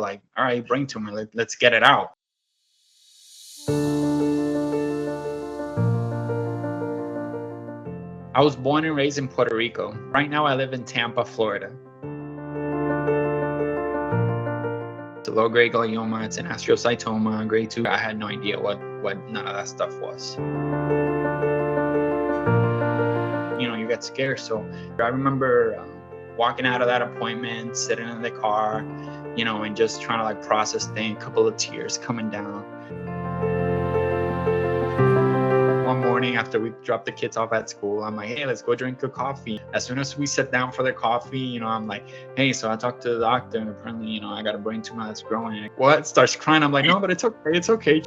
like, all right, brain tumor, let's get it out. I was born and raised in Puerto Rico. Right now I live in Tampa, Florida. It's a low-grade glioma. It's an astrocytoma, grade 2. I had no idea what none of that stuff was. You get scared. So I remember walking out of that appointment, sitting in the car, and just trying to like process things, a couple of tears coming down. One morning after we dropped the kids off at school, I'm like, hey, let's go drink a coffee. As soon as we sit down for the coffee, I'm like, hey, so I talked to the doctor and apparently, I got a brain tumor that's growing. What? Starts crying. I'm like, no, but it's okay. It's okay.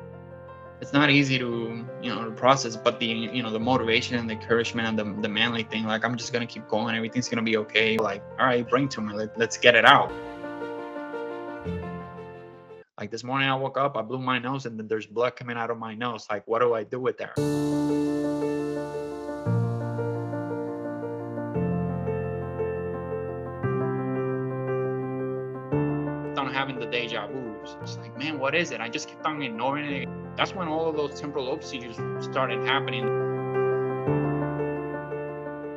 It's not easy to, to process, but the, the motivation and the encouragement and the manly thing, like, I'm just going to keep going. Everything's going to be okay. Like, all right, brain tumor, let's get it out. Like this morning I woke up, I blew my nose and then there's blood coming out of my nose. Like, what do I do with that? On having the deja vus. It's like, man, what is it? I just kept on ignoring it. That's when all of those temporal lobe seizures started happening.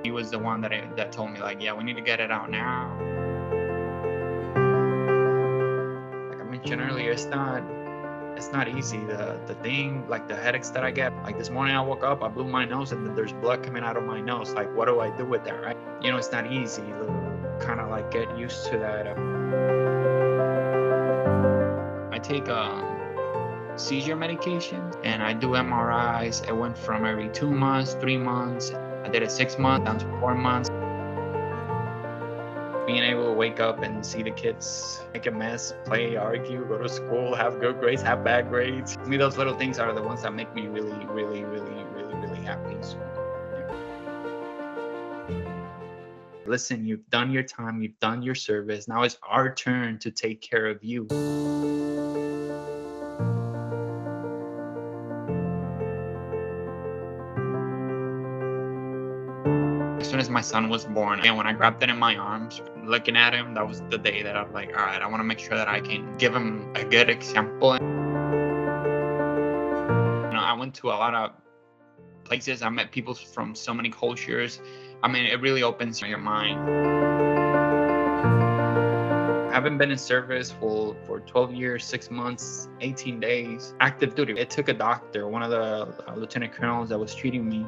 He was the one that told me, like, yeah, we need to get it out now. Like I mentioned earlier, it's not easy. The thing, like the headaches that I get, like this morning I woke up, I blew my nose and then there's blood coming out of my nose. Like, what do I do with that, right? It's not easy to kind of like get used to that. I take seizure medication and I do MRIs. It went from every 2 months, 3 months. I did it 6 months, down to 4 months. Being able to wake up and see the kids make a mess, play, argue, go to school, have good grades, have bad grades. To me, those little things are the ones that make me really, really, really, really, really happy. So, listen, you've done your time, you've done your service. Now it's our turn to take care of you. As soon as my son was born, and when I grabbed it in my arms, looking at him, that was the day that I was like, all right, I want to make sure that I can give him a good example. I went to a lot of places. I met people from so many cultures. I mean, it really opens your mind. I haven't been in service for 12 years, 6 months, 18 days, active duty. It took a doctor, one of the lieutenant colonels that was treating me.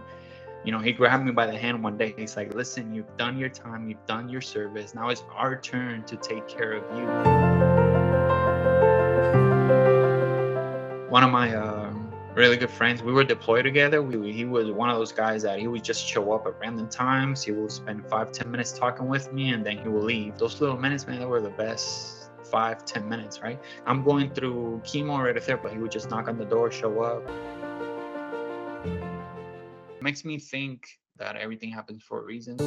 He grabbed me by the hand one day. He's like, listen, you've done your time, you've done your service. Now it's our turn to take care of you. One of my really good friends, we were deployed together. He was one of those guys that he would just show up at random times. He will spend 5-10 minutes talking with me and then he will leave. Those little minutes, man, they were the best 5-10 minutes, right? I'm going through chemo or radiotherapy, but he would just knock on the door, show up. It makes me think that everything happens for a reason.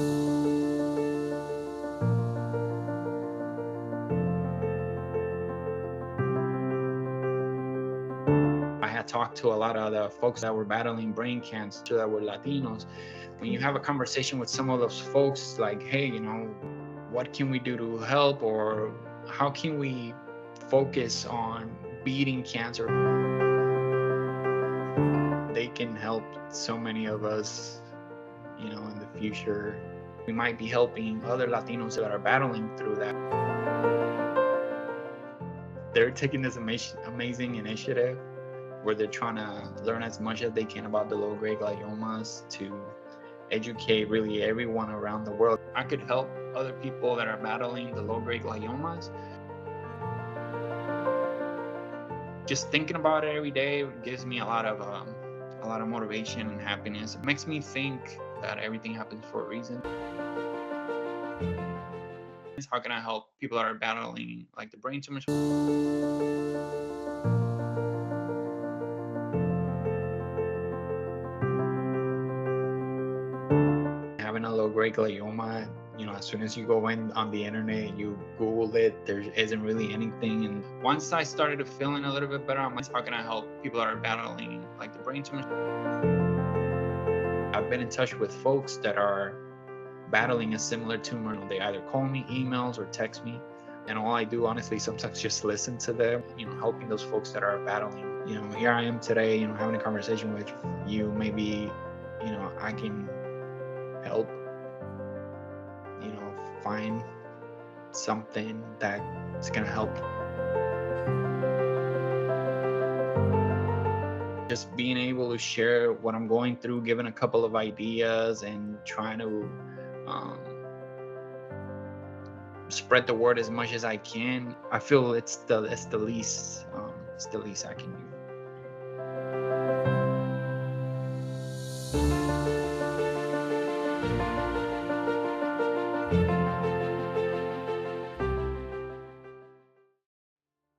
I had talked to a lot of the folks that were battling brain cancer that were Latinos. When you have a conversation with some of those folks, like, hey, what can we do to help, or how can we focus on beating cancer? They can help so many of us, in the future. We might be helping other Latinos that are battling through that. They're taking this amazing initiative where they're trying to learn as much as they can about the low-grade gliomas to educate really everyone around the world. I could help other people that are battling the low-grade gliomas. Just thinking about it every day gives me a lot of motivation and happiness. It makes me think that everything happens for a reason. How can I help people that are battling like the brain tumors? Having a low-grade glioma, as soon as you go on the internet, you Google it, there isn't really anything. And once I started feeling a little bit better, I'm like, how can I help people that are battling like the brain tumors? I've been in touch with folks that are battling a similar tumor. They either call me, emails, or text me. And all I do, honestly, sometimes just listen to them, helping those folks that are battling. Here I am today, having a conversation with you. Maybe, I can help, find something that's going to help. Just being able to share what I'm going through, giving a couple of ideas, and trying to spread the word as much as I can. I feel it's the least I can do.